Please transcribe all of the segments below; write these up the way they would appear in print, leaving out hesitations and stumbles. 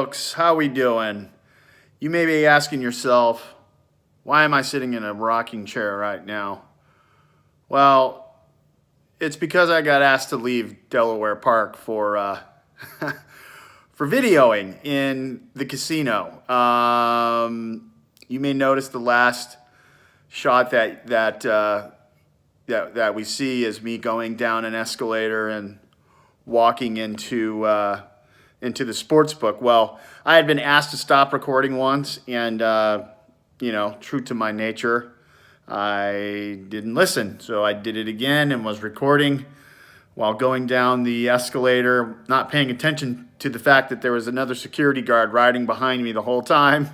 folks, how we doing? You may be asking yourself, why am I sitting in a rocking chair right now? Well, it's because I got asked to leave Delaware Park for for videoing in the casino. You may notice the last shot that we see is me going down an escalator and walking into the sports book. Well, I had been asked to stop recording once, and true to my nature, I didn't listen. So I did it again and was recording while going down the escalator, not paying attention to the fact that there was another security guard riding behind me the whole time.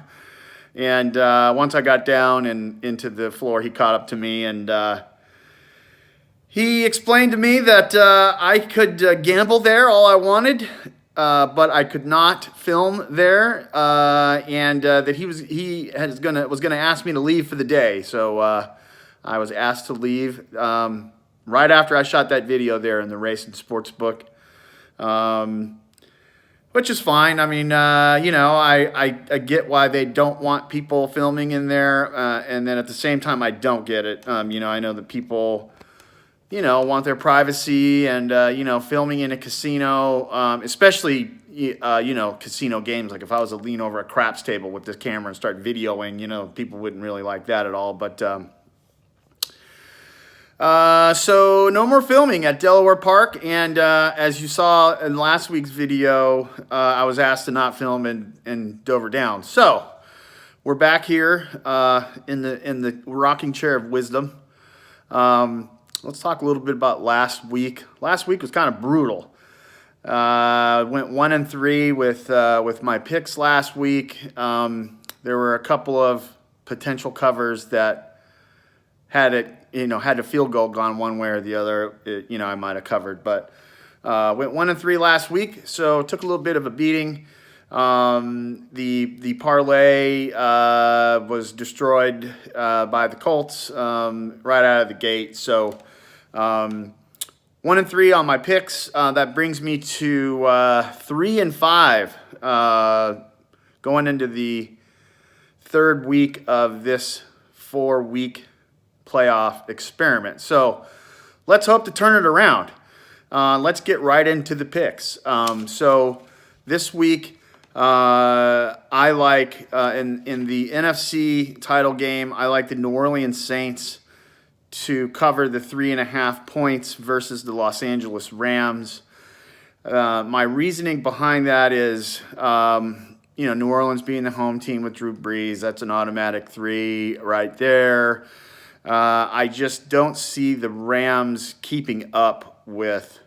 And once I got down and into the floor, he caught up to me, and he explained to me that I could gamble there all I wanted, but I could not film there, and that he was gonna ask me to leave for the day. So I was asked to leave right after I shot that video there in the race and sports book, which is fine. I mean, I get why they don't want people filming in there, and then at the same time, I don't get it. I know that people want their privacy, and filming in a casino, especially casino games. Like if I was to lean over a craps table with this camera and start videoing, people wouldn't really like that at all. But so no more filming at Delaware Park, and as you saw in last week's video, I was asked to not film in Dover Down. So we're back here in the rocking chair of wisdom. Let's talk a little bit about last week. Last week was kind of brutal. Went 1-3 with my picks last week. There were a couple of potential covers that had a field goal gone one way or the other, I might have covered. But went 1-3 last week, so took a little bit of a beating. The parlay was destroyed by the Colts right out of the gate. So 1-3 on my picks. That brings me to 3-5 going into the third week of this 4-week playoff experiment. So let's hope to turn it around. Let's get right into the picks. So this week, I like in the NFC title game, I like the New Orleans Saints to cover the 3.5 points versus the Los Angeles Rams. My reasoning behind that is, New Orleans being the home team with Drew Brees, that's an automatic 3 right there. I just don't see the Rams keeping up with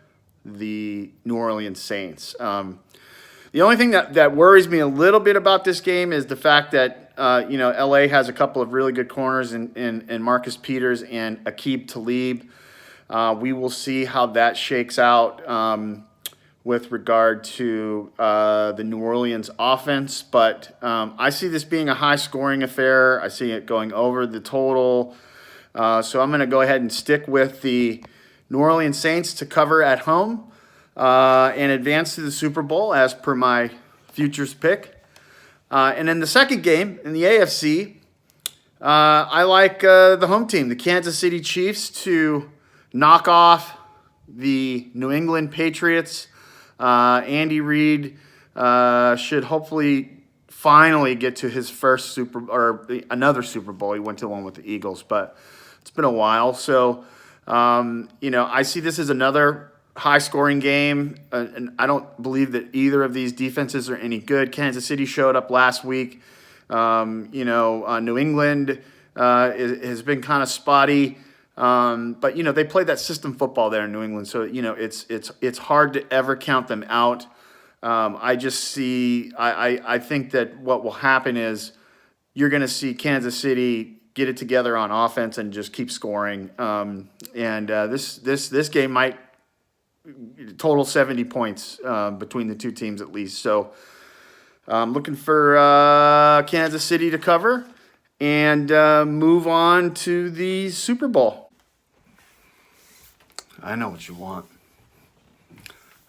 the New Orleans Saints. The only thing that worries me a little bit about this game is the fact that, LA has a couple of really good corners in Marcus Peters and Aqib Talib. We will see how that shakes out with regard to the New Orleans offense. But I see this being a high-scoring affair. I see it going over the total. So I'm going to go ahead and stick with the New Orleans Saints to cover at home and advance to the Super Bowl as per my futures pick. And in the second game, in the AFC, I like the home team, the Kansas City Chiefs, to knock off the New England Patriots. Andy Reid should hopefully finally get to his first another Super Bowl. He went to one with the Eagles, but it's been a while. So, I see this as another high-scoring game, and I don't believe that either of these defenses are any good. Kansas City showed up last week. New England has been kind of spotty, but they played that system football there in New England, so it's hard to ever count them out. I think that what will happen is you're going to see Kansas City get it together on offense and just keep scoring. This game might total 70 points between the two teams at least. So I'm looking for Kansas City to cover and move on to the Super Bowl. I know what you want.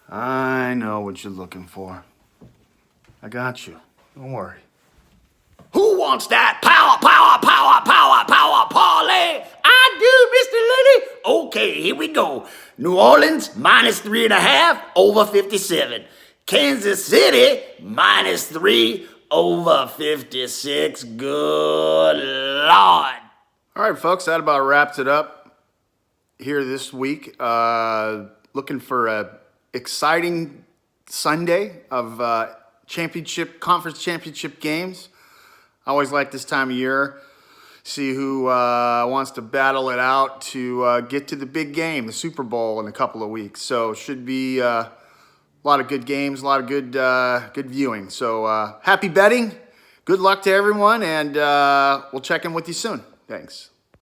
I know what you're looking for. I got you. Don't worry. Who wants that power parlay? I do, Mr. Liddy. Okay, here we go. New Orleans, -3.5, over 57. Kansas City, -3, over 56. Good Lord. All right, folks, that about wraps it up here this week. Looking for a exciting Sunday of conference championship games. I always like this time of year. See who wants to battle it out to get to the big game, the Super Bowl, in a couple of weeks. So should be a lot of good games, a lot of good viewing. So happy betting. Good luck to everyone, and we'll check in with you soon. Thanks.